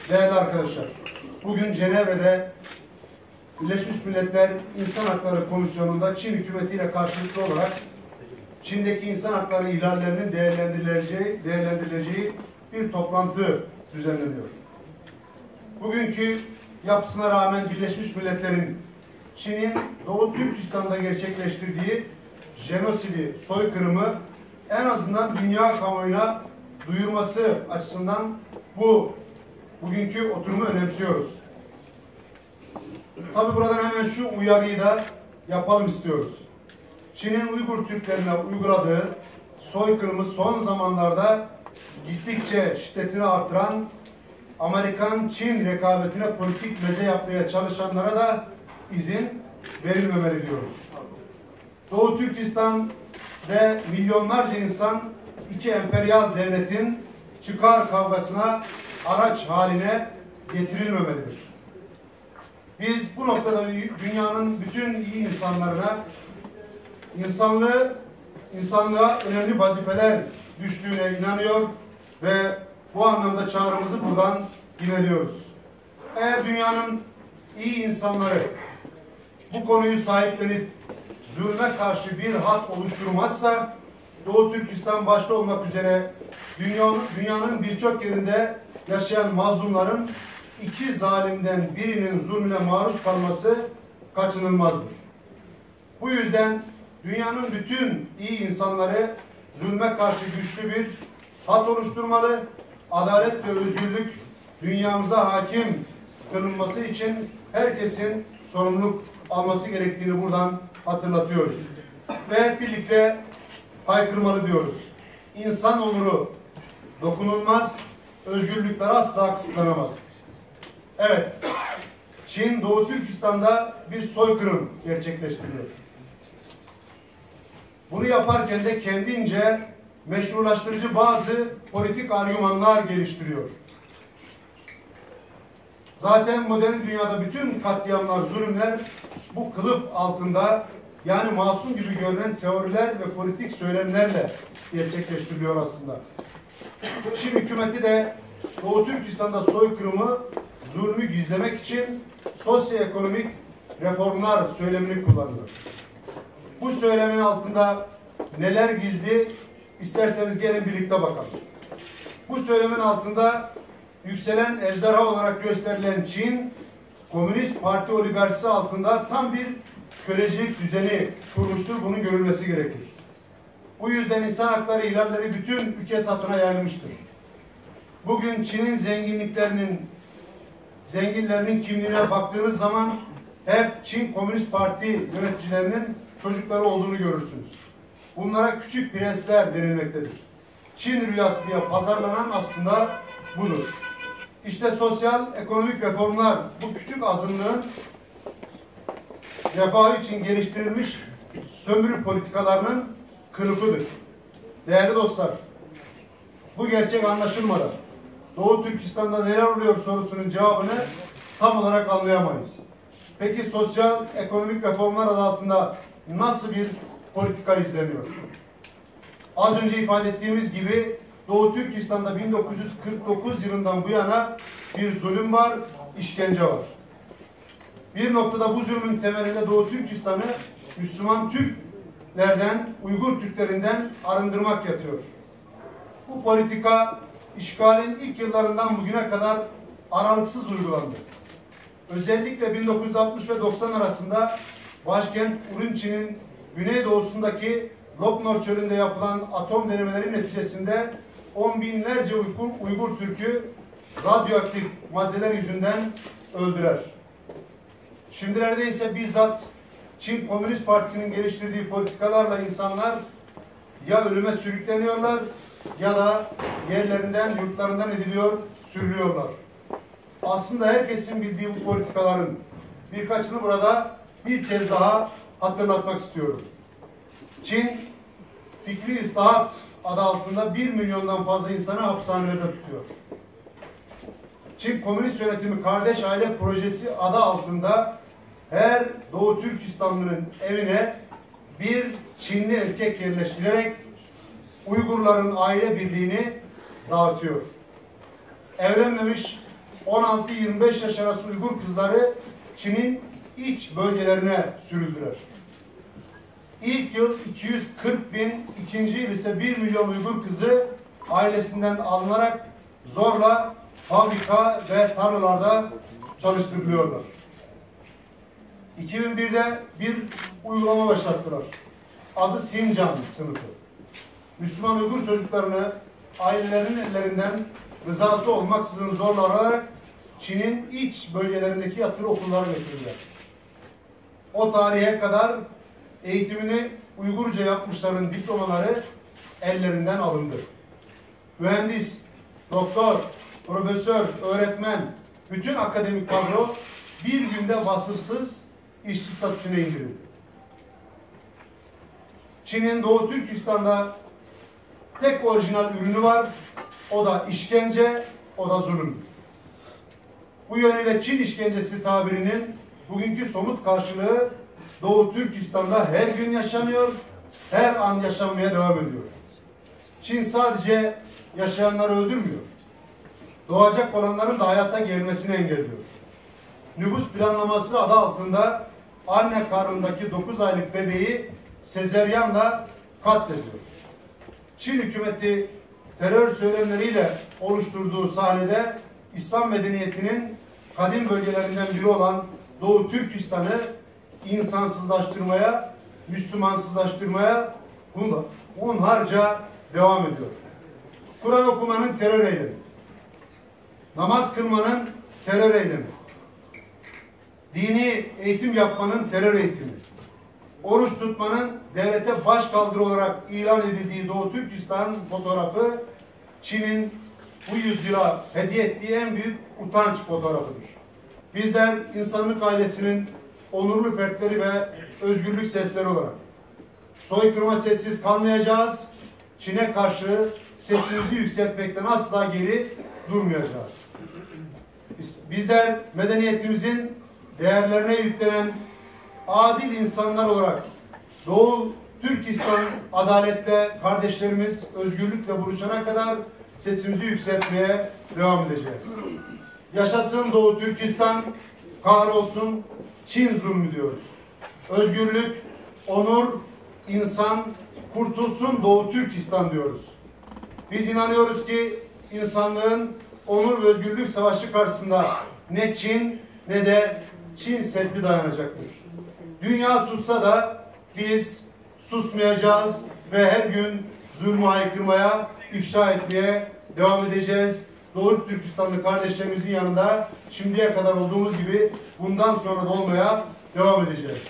Değerli arkadaşlar, bugün Cenevre'de Birleşmiş Milletler İnsan Hakları Komisyonu'nda Çin hükümetiyle karşılıklı olarak Çin'deki insan hakları ihlallerinin değerlendirileceği bir toplantı düzenleniyor. Bugünkü yapısına rağmen Birleşmiş Milletler'in Çin'in Doğu Türkistan'da gerçekleştirdiği jenosidi, soykırımı en azından dünya kamuoyuna duyurması açısından bugünkü oturumu önemsiyoruz. Tabi buradan hemen şu uyarıyı da yapalım istiyoruz. Çin'in Uygur Türklerine uyguladığı soykırımı son zamanlarda gittikçe şiddetini artıran Amerikan-Çin rekabetine politik meze yapmaya çalışanlara da izin verilmemeli diyoruz. Doğu Türkistan ve milyonlarca insan iki emperyal devletin çıkar kavgasına araç haline getirilmemelidir. Biz bu noktada dünyanın bütün iyi insanlarına insanlığa önemli vazifeler düştüğüne inanıyor ve bu anlamda çağrımızı buradan yineliyoruz. Eğer dünyanın iyi insanları bu konuyu sahiplenip zulme karşı bir hat oluşturmazsa Doğu Türkistan başta olmak üzere dünyanın birçok yerinde yaşayan mazlumların iki zalimden birinin zulmüne maruz kalması kaçınılmazdır. Bu yüzden dünyanın bütün iyi insanları zulme karşı güçlü bir hat oluşturmalı, adalet ve özgürlük dünyamıza hakim kılınması için herkesin sorumluluk alması gerektiğini buradan hatırlatıyoruz. Ve birlikte haykırmalı diyoruz. İnsan onuru dokunulmaz, özgürlükler asla kısıtlanamaz. Evet, Çin Doğu Türkistan'da bir soykırım gerçekleştiriyor. Bunu yaparken de kendince meşrulaştırıcı bazı politik argümanlar geliştiriyor. Zaten modern dünyada bütün katliamlar, zulümler bu kılıf altında, yani masum gibi görünen teoriler ve politik söylemlerle gerçekleştiriliyor aslında. Çin hükümeti de Doğu Türkistan'da soykırımı, zulmü gizlemek için sosyoekonomik reformlar söylemini kullanıyor. Bu söylemin altında neler gizli, isterseniz gelin birlikte bakalım. Bu söylemin altında yükselen ejderha olarak gösterilen Çin, Komünist Parti oligarşisi altında tam bir kölecilik düzeni kurmuştur. Bunun görülmesi gerekir. Bu yüzden insan hakları ihlalleri bütün ülke satına yayılmıştır. Bugün Çin'in zenginlerinin kimliğine baktığınız zaman hep Çin Komünist Parti yöneticilerinin çocukları olduğunu görürsünüz. Bunlara küçük prensler denilmektedir. Çin rüyası diye pazarlanan aslında budur. İşte sosyal ekonomik reformlar bu küçük azınlığın refahı için geliştirilmiş sömürü politikalarının kılıfıdır. Değerli dostlar, bu gerçek anlaşılmadan Doğu Türkistan'da neler oluyor sorusunun cevabını tam olarak anlayamayız. Peki sosyal ekonomik reformlar adı altında nasıl bir politika izleniyor? Az önce ifade ettiğimiz gibi Doğu Türkistan'da 1949 yılından bu yana bir zulüm var, işkence var. Bir noktada bu zulmün temelinde Doğu Türkistan'ı Müslüman Türklerden, Uygur Türklerinden arındırmak yatıyor. Bu politika işgalin ilk yıllarından bugüne kadar aralıksız uygulandı. Özellikle 1960 ve 90 arasında başkent Urumçi'nin güneydoğusundaki Lopnor Çölü'nde yapılan atom denemeleri neticesinde on binlerce Uygur Türk'ü radyoaktif maddeler yüzünden öldürer. Şimdilerde ise bizzat Çin Komünist Partisi'nin geliştirdiği politikalarla insanlar ya ölüme sürükleniyorlar ya da yerlerinden, yurtlarından sürülüyorlar. Aslında herkesin bildiği bu politikaların birkaçını burada bir kez daha hatırlatmak istiyorum. Çin, fikri ıslahat adı altında 1 milyondan fazla insanı hapishanelerde tutuyor. Çin Komünist Yönetimi Kardeş Aile Projesi adı altında her Doğu Türkistanlı'nın evine bir Çinli erkek yerleştirerek Uygurların aile birliğini dağıtıyor. Evlenmemiş 16-25 yaş arası Uygur kızları Çin'in iç bölgelerine sürüldüler. İlk yıl 240 bin, ikinci yıl ise 1 milyon Uygur kızı ailesinden alınarak zorla fabrika ve tarlalarda çalıştırılıyorlar. 2001'de bir uygulama başlattılar. Adı Sincan sınıfı. Müslüman Uygur çocuklarını ailelerinin ellerinden rızası olmaksızın zorla alarak Çin'in iç bölgelerindeki yatılı okullara götürdüler. O tarihe kadar eğitimini Uygurca yapmışların diplomaları ellerinden alındı. Mühendis, doktor, profesör, öğretmen, bütün akademik kadro bir günde vasıfsız işçi statüsüne indirildi. Çin'in Doğu Türkistan'da tek orijinal ürünü var. O da işkence, o da zulümdür. Bu yönüyle Çin işkencesi tabirinin bugünkü somut karşılığı Doğu Türkistan'da her gün yaşanıyor, her an yaşanmaya devam ediyor. Çin sadece yaşayanları öldürmüyor, doğacak olanların da hayata gelmesini engelliyor. Nüfus planlaması adı altında anne karnındaki 9 aylık bebeği sezeryanla katlediyor. Çin hükümeti terör söylemleriyle oluşturduğu sahnede İslam medeniyetinin kadim bölgelerinden biri olan Doğu Türkistan'ı insansızlaştırmaya, Müslümansızlaştırmaya hunharca devam ediyor. Kur'an okumanın terör eylemi, namaz kılmanın terör eylemi, dini eğitim yapmanın terör eğitimi, oruç tutmanın devlete başkaldırı olarak ilan edildiği Doğu Türkistan fotoğrafı Çin'in bu yüzyıla hediye ettiği en büyük utanç fotoğrafıdır. Bizler insanlık ailesinin onurlu fertleri ve özgürlük sesleri olarak soykırıma sessiz kalmayacağız. Çin'e karşı sesimizi yükseltmekten asla geri durmayacağız. Bizler medeniyetimizin değerlerine yüklenen adil insanlar olarak Doğu Türkistan adaletle, kardeşlerimiz özgürlükle buluşana kadar sesimizi yükseltmeye devam edeceğiz. Yaşasın Doğu Türkistan, kahrolsun Çin zulmü diyoruz. Özgürlük, onur, insan, kurtulsun Doğu Türkistan diyoruz. Biz inanıyoruz ki insanlığın onur ve özgürlük savaşı karşısında ne Çin ne de Çin Seddi dayanacaktır. Dünya sussa da biz susmayacağız ve her gün zulmü haykırmaya, ifşa etmeye devam edeceğiz. Doğu Türkistanlı kardeşlerimizin yanında şimdiye kadar olduğumuz gibi bundan sonra da olmaya devam edeceğiz.